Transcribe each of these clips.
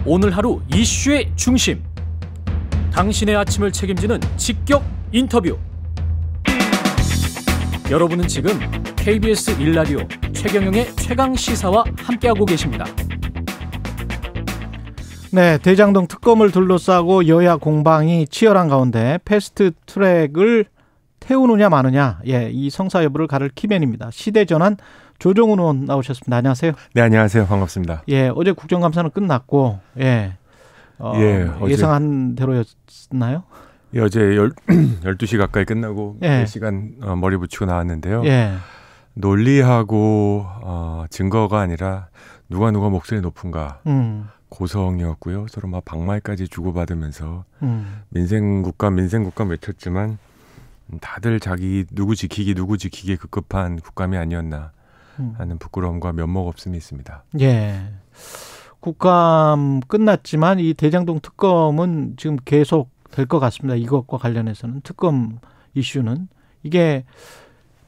오늘 하루 이슈의 중심, 당신의 아침을 책임지는 직격 인터뷰. 여러분은 지금 KBS 1라디오 최경영의 최강시사와 함께하고 계십니다. 네, 대장동 특검을 둘러싸고 여야 공방이 치열한 가운데 패스트트랙을 태우느냐 마느냐, 이 성사 여부를 가를 키맨입니다. 시대전환 조정훈 의원 나오셨습니다. 안녕하세요. 네, 안녕하세요. 반갑습니다. 어제 국정감사는 끝났고, 예상한 대로였나요? 어제 12시 가까이 끝나고 4시간 머리 붙이고 나왔는데요. 논리하고 증거가 아니라 누가 목소리 높은가 고성이었고요. 서로 막 방말까지 주고받으면서 민생국가 외쳤지만 다들 자기 누구 지키기에 급급한 국감이 아니었나 하는 부끄러움과 면목 없음이 있습니다. 국감 끝났지만 이 대장동 특검은 지금 계속 될 것 같습니다. 이것과 관련해서는 특검 이슈는 이게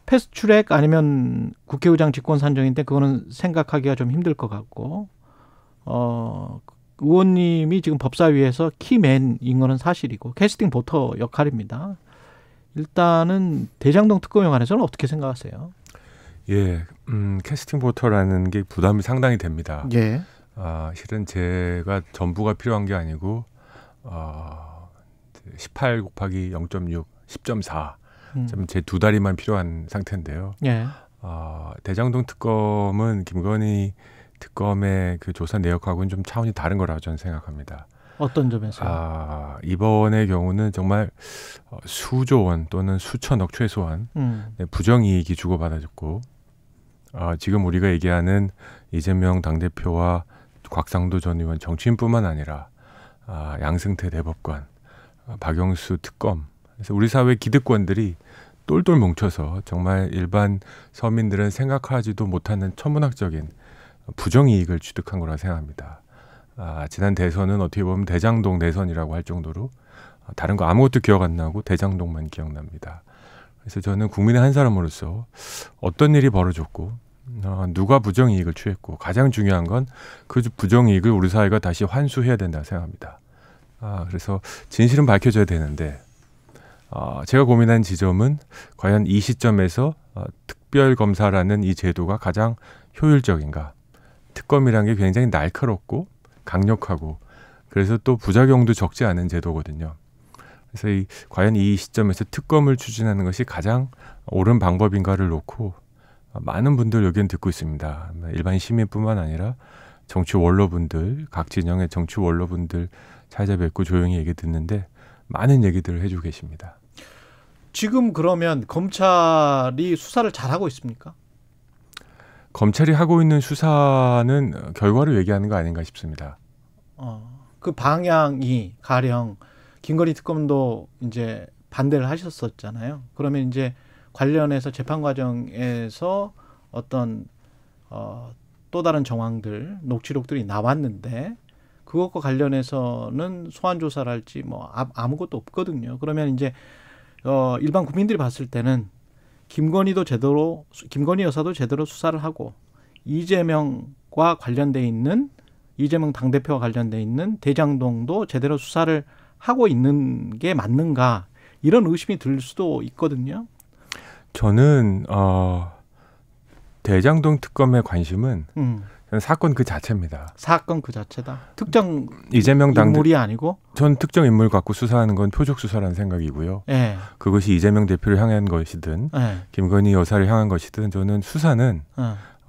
패스트트랙 아니면 국회의장 직권 산정인데 그거는 생각하기가 좀 힘들 것 같고 의원님이 지금 법사위에서 키맨인 거는 사실이고 캐스팅 보터 역할입니다. 일단은 대장동 특검에 관해서는 어떻게 생각하세요? 캐스팅 보터라는 게 부담이 상당히 됩니다. 실은 제가 전부가 필요한 게 아니고 18 곱하기 0.6, 10.4 제 두 다리만 필요한 상태인데요. 대장동 특검은 김건희 특검의 그 조사 내역하고는 좀 차원이 다른 거라고 저는 생각합니다. 어떤 점에서? 이번의 경우는 정말 수조 원 또는 수천억 최소한 부정이익이 주고받아졌고 지금 우리가 얘기하는 이재명 당대표와 곽상도 전 의원 정치인뿐만 아니라 양승태 대법관, 박영수 특검, 그래서 우리 사회 기득권들이 똘똘 뭉쳐서 정말 일반 서민들은 생각하지도 못하는 천문학적인 부정이익을 취득한 거라 생각합니다. 지난 대선은 어떻게 보면 대장동 대선이라고 할 정도로 다른 거 아무것도 기억 안 나고 대장동만 기억납니다. 그래서 저는 국민의 한 사람으로서 어떤 일이 벌어졌고 누가 부정이익을 취했고 가장 중요한 건 그 부정이익을 우리 사회가 다시 환수해야 된다고 생각합니다. 그래서 진실은 밝혀져야 되는데 제가 고민한 지점은 과연 이 시점에서 특별검사라는 이 제도가 가장 효율적인가. 특검이란 게 굉장히 날카롭고 강력하고 그래서 또 부작용도 적지 않은 제도거든요. 그래서 과연 이 시점에서 특검을 추진하는 것이 가장 옳은 방법인가를 놓고 많은 분들 의견 듣고 있습니다. 일반 시민뿐만 아니라 정치 원로분들, 각 진영의 정치 원로분들 찾아뵙고 조용히 얘기 듣는데 많은 얘기들을 해주고 계십니다. 지금 그러면 검찰이 수사를 잘하고 있습니까? 검찰이 하고 있는 수사는 결과를 얘기하는 거 아닌가 싶습니다. 그 방향이 가령 김건희 특검도 이제 반대를 하셨었잖아요. 그러면 이제 관련해서 재판 과정에서 어떤 또 다른 정황들, 녹취록들이 나왔는데 그것과 관련해서는 소환 조사를 할지 뭐 아무것도 없거든요. 그러면 이제 일반 국민들이 봤을 때는 김건희 여사도 제대로 수사를 하고 이재명과 관련돼 있는 이재명 당대표와 관련돼 있는 대장동도 제대로 수사를 하고 있는 게 맞는가 이런 의심이 들 수도 있거든요. 저는 대장동 특검의 관심은 사건 그 자체입니다. 사건 그 자체다. 특정 이재명 인물이 아니고? 전 특정 인물 갖고 수사하는 건 표적 수사라는 생각이고요. 그것이 이재명 대표를 향한 것이든 김건희 여사를 향한 것이든 저는 수사는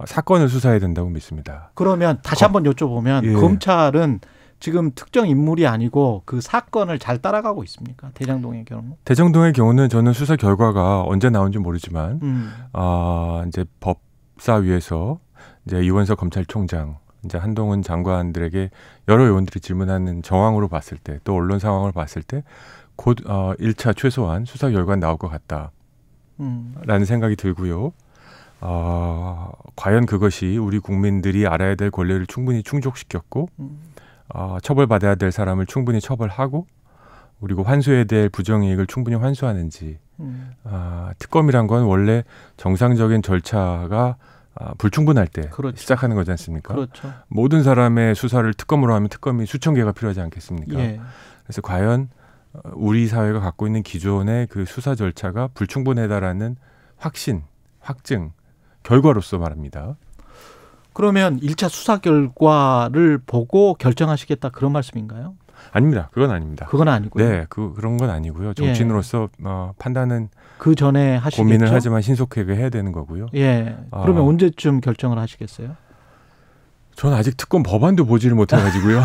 사건을 수사해야 된다고 믿습니다. 그러면 다시 한번 여쭤보면 검찰은 지금 특정 인물이 아니고 그 사건을 잘 따라가고 있습니까? 대장동의 경우? 대장동의 경우는 저는 수사 결과가 언제 나온지 모르지만 이제 법사위에서 이제 이원석 검찰총장, 이제 한동훈 장관들에게 여러 의원들이 질문하는 정황으로 봤을 때, 또 언론 상황을 봤을 때 곧 1차 최소한 수사 결과가 나올 것 같다라는 생각이 들고요. 과연 그것이 우리 국민들이 알아야 될 권리를 충분히 충족시켰고 처벌받아야 될 사람을 충분히 처벌하고 그리고 환수해야 될 부정이익을 충분히 환수하는지 특검이란 건 원래 정상적인 절차가 불충분할 때 그렇죠. 시작하는 거지 않습니까? 그렇죠. 모든 사람의 수사를 특검으로 하면 특검이 수천 개가 필요하지 않겠습니까? 예. 그래서 과연 우리 사회가 갖고 있는 기존의 그 수사 절차가 불충분하다라는 확증, 결과로서 말합니다. 그러면 1차 수사 결과를 보고 결정하시겠다 그런 말씀인가요? 아닙니다. 그건 아닙니다. 그건 아니고요. 네, 그런 건 아니고요. 정치인으로서 판단은 그 전에 하시겠죠. 고민을 하지만 신속하게 해야 되는 거고요. 예. 그러면 언제쯤 결정을 하시겠어요? 저는 아직 특검 법안도 보지를 못해가지고요.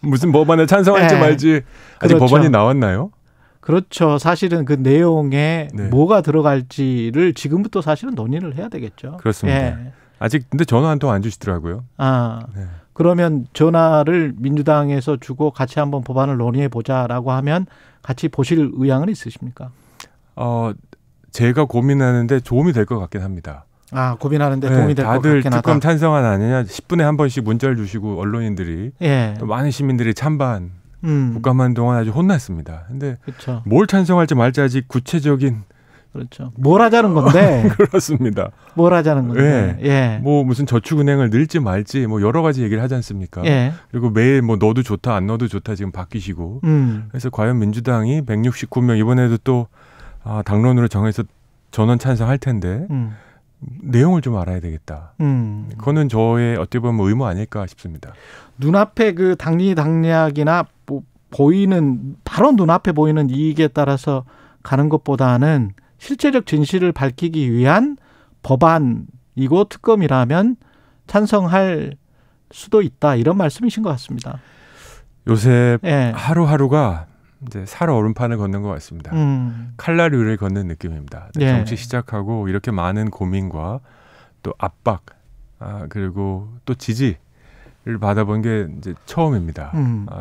무슨 법안에 찬성할지 말지 아직 그렇죠. 법안이 나왔나요? 그렇죠. 사실은 그 내용에 네. 뭐가 들어갈지를 지금부터 사실은 논의를 해야 되겠죠. 그렇습니다. 예. 아직 근데 전화 한 통 안 주시더라고요. 네. 그러면 전화를 민주당에서 주고 같이 한번 법안을 논의해 보자라고 하면 같이 보실 의향은 있으십니까? 제가 고민하는데 도움이 될 것 같긴 합니다. 고민하는데 도움이 될 것 같긴 하다. 다들 특검 찬성안 아니냐 10분에 한 번씩 문자를 주시고 언론인들이 또 많은 시민들이 찬반 국감한 동안 아주 혼났습니다. 근데 그렇죠. 뭘 찬성할지 말지 아직 구체적인 그렇죠. 뭘 하자는 건데. 그렇습니다. 뭘 하자는 건데. 예. 뭐 무슨 저축은행을 늘지 말지 뭐 여러 가지 얘기를 하지 않습니까? 예. 그리고 매일 뭐 넣어도 좋다 안 넣어도 좋다 지금 바뀌시고. 그래서 과연 민주당이 169명 이번에도 또 당론으로 정해서 전원 찬성할 텐데 내용을 좀 알아야 되겠다. 그거는 저의 어떻게 보면 의무 아닐까 싶습니다. 눈앞에 그 당리당략이나 보이는 바로 눈앞에 보이는 이익에 따라서 가는 것보다는 실체적 진실을 밝히기 위한 법안이고 특검이라면 찬성할 수도 있다 이런 말씀이신 것 같습니다. 요새 하루하루가 이제 살 얼음판을 걷는 것 같습니다. 칼날 위를 걷는 느낌입니다. 정치 시작하고 이렇게 많은 고민과 또 압박 그리고 또 지지를 받아본 게 이제 처음입니다.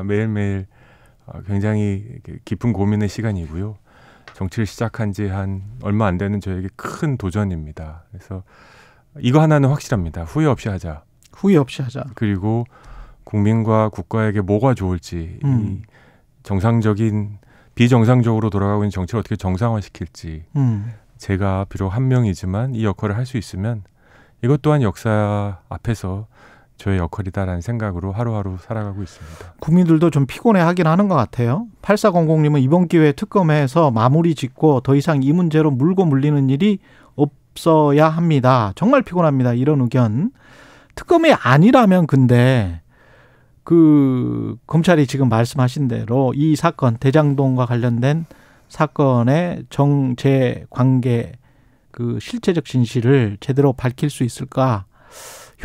매일매일 굉장히 깊은 고민의 시간이고요. 정치를 시작한 지 한 얼마 안 되는 저에게 큰 도전입니다. 그래서 이거 하나는 확실합니다. 후회 없이 하자. 후회 없이 하자. 그리고 국민과 국가에게 뭐가 좋을지 이 정상적인 비정상적으로 돌아가고 있는 정치를 어떻게 정상화시킬지 제가 비록 한 명이지만 이 역할을 할 수 있으면 이것 또한 역사 앞에서 저의 역할이다라는 생각으로 하루하루 살아가고 있습니다. 국민들도 좀 피곤해하긴 하는 것 같아요. 8400님은 이번 기회에 특검에서 마무리 짓고 더 이상 이 문제로 물고 물리는 일이 없어야 합니다. 정말 피곤합니다. 이런 의견. 특검이 아니라면 근데 그 검찰이 지금 말씀하신 대로 이 사건 대장동과 관련된 사건의 정제 관계 그 실체적 진실을 제대로 밝힐 수 있을까?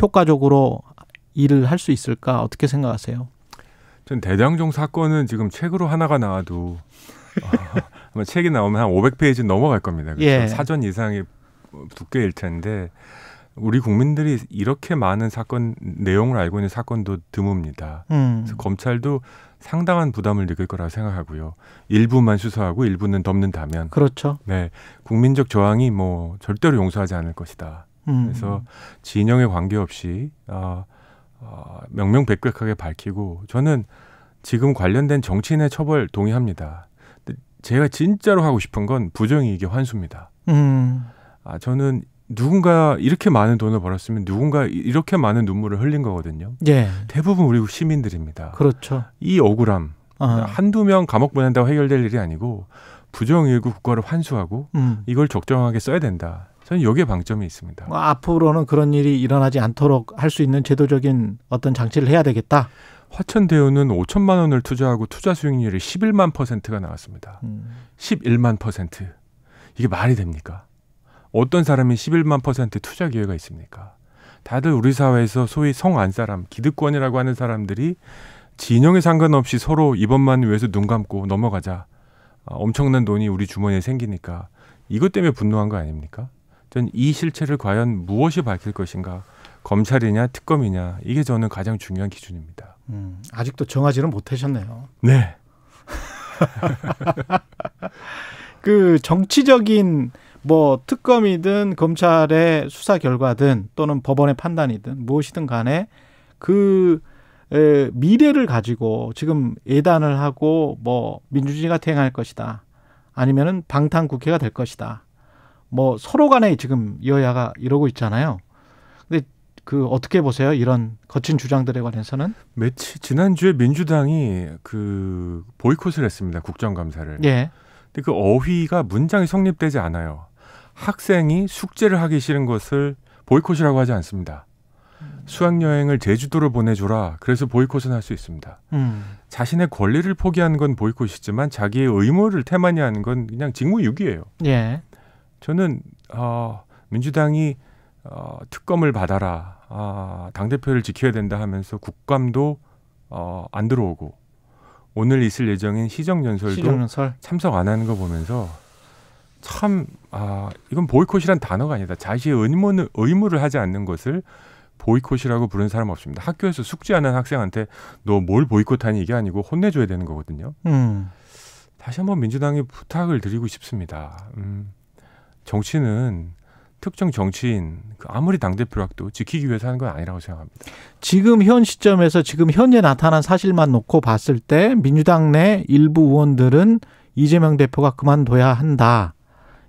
효과적으로 일을 할 수 있을까? 어떻게 생각하세요? 전 대장동 사건은 지금 책으로 하나가 나와도 아마 책이 나오면 한 500페이지 넘어갈 겁니다. 그래서 사전 이상의 두께일 텐데 우리 국민들이 이렇게 많은 사건 내용을 알고 있는 사건도 드뭅니다. 그래서 검찰도 상당한 부담을 느낄 거라고 생각하고요. 일부만 수사하고 일부는 덮는다면 그렇죠. 네, 국민적 저항이 뭐 절대로 용서하지 않을 것이다. 그래서 진영에 관계없이 명명백백하게 밝히고 저는 지금 관련된 정치인의 처벌 동의합니다. 근데 제가 진짜로 하고 싶은 건 부정이익의 환수입니다. 저는 누군가 이렇게 많은 돈을 벌었으면 누군가 이렇게 많은 눈물을 흘린 거거든요. 대부분 우리 시민들입니다. 그렇죠. 이 억울함 한두 명 감옥 보낸다고 해결될 일이 아니고 부정이익을 국가를 환수하고 이걸 적정하게 써야 된다. 저는 여기에 방점이 있습니다. 앞으로는 그런 일이 일어나지 않도록 할 수 있는 제도적인 어떤 장치를 해야 되겠다. 화천대유는 5천만 원을 투자하고 투자 수익률이 11만 %가 나왔습니다. 11만 %. 이게 말이 됩니까? 어떤 사람이 11만 % 투자 기회가 있습니까? 다들 우리 사회에서 소위 성 안 사람, 기득권이라고 하는 사람들이 진영에 상관없이 서로 이것만 위해서 눈 감고 넘어가자. 엄청난 돈이 우리 주머니에 생기니까 이것 때문에 분노한 거 아닙니까? 전 이 실체를 과연 무엇이 밝힐 것인가? 검찰이냐 특검이냐 이게 저는 가장 중요한 기준입니다. 아직도 정하지는 못하셨네요. 네. 그 정치적인 뭐 특검이든 검찰의 수사 결과든 또는 법원의 판단이든 무엇이든 간에 그 미래를 가지고 지금 예단을 하고 뭐 민주주의가 태행할 것이다. 아니면은 방탄국회가 될 것이다. 뭐 서로 간에 지금 여야가 이러고 있잖아요. 근데 그 어떻게 보세요? 이런 거친 주장들에 관해서는? 지난주에 민주당이 그 보이콧을 했습니다. 국정감사를. 예. 근데 그 어휘가 문장이 성립되지 않아요. 학생이 숙제를 하기 싫은 것을 보이콧이라고 하지 않습니다. 수학여행을 제주도로 보내줘라. 그래서 보이콧은 할 수 있습니다. 자신의 권리를 포기하는 건 보이콧이지만 자기의 의무를 태만히 하는 건 그냥 직무유기예요. 예. 저는 민주당이 특검을 받아라. 당대표를 지켜야 된다 하면서 국감도 안 들어오고 오늘 있을 예정인 시정연설도 참석 안 하는 거 보면서 참 이건 보이콧이란 단어가 아니다. 자신의 의무를 하지 않는 것을 보이콧이라고 부르는 사람 없습니다. 학교에서 숙제하는 학생한테 너 뭘 보이콧하니 이게 아니고 혼내줘야 되는 거거든요. 다시 한번 민주당에 부탁을 드리고 싶습니다. 정치는 특정 정치인 아무리 당대표라도 지키기 위해서 하는 건 아니라고 생각합니다. 지금 현 시점에서 지금 현재 나타난 사실만 놓고 봤을 때 민주당 내 일부 의원들은 이재명 대표가 그만둬야 한다.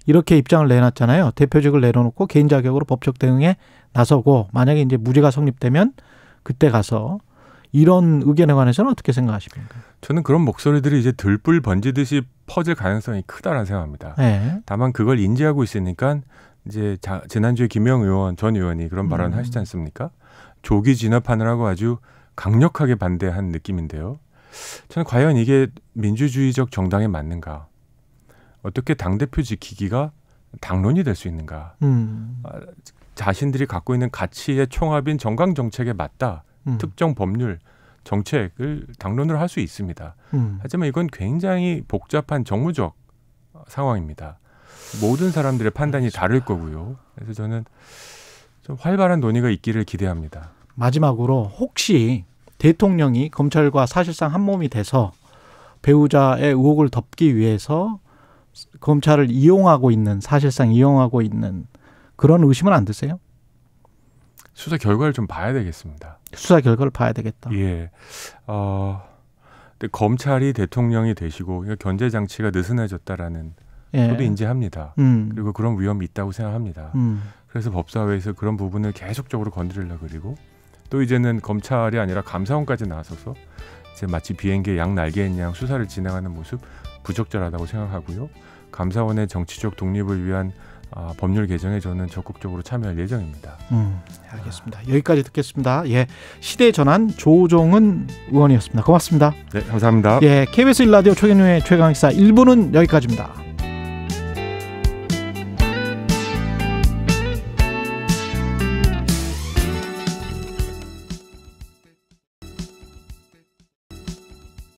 이렇게 입장을 내놨잖아요. 대표직을 내려놓고 개인 자격으로 법적 대응에 나서고 만약에 이제 무죄가 성립되면 그때 가서 이런 의견에 관해서는 어떻게 생각하십니까? 저는 그런 목소리들이 이제 들불 번지듯이 퍼질 가능성이 크다라는 생각합니다. 네. 다만 그걸 인지하고 있으니까 이제 지난주에 김영 의원 전 의원이 그런 발언을 하시지 않습니까? 조기 진압하느라고 아주 강력하게 반대한 느낌인데요. 저는 과연 이게 민주주의적 정당에 맞는가? 어떻게 당대표 지키기가 당론이 될 수 있는가? 자신들이 갖고 있는 가치의 총합인 정강정책에 맞다. 특정 법률, 정책을 당론으로 할 수 있습니다. 하지만 이건 굉장히 복잡한 정무적 상황입니다. 모든 사람들의 판단이 다를 거고요. 그래서 저는 좀 활발한 논의가 있기를 기대합니다. 마지막으로 혹시 대통령이 검찰과 사실상 한 몸이 돼서 배우자의 의혹을 덮기 위해서 검찰을 사실상 이용하고 있는 그런 의심은 안 드세요? 수사 결과를 좀 봐야 되겠습니다. 수사 결과를 봐야 되겠다. 예. 근데 검찰이 대통령이 되시고 견제 장치가 느슨해졌다라는 저도 인지합니다. 그리고 그런 위험이 있다고 생각합니다. 그래서 법사위에서 그런 부분을 계속적으로 건드리려고 그리고 또 이제는 검찰이 아니라 감사원까지 나서서 이제 마치 비행기의 양날개인 양 수사를 진행하는 모습 부적절하다고 생각하고요. 감사원의 정치적 독립을 위한 법률 개정에 저는 적극적으로 참여할 예정입니다. 알겠습니다. 여기까지 듣겠습니다. 예, 시대전환 조종은 의원이었습니다. 고맙습니다. 네, 감사합니다. 예, KBS 1라디오 최경영의 최강시사 1부는 여기까지입니다.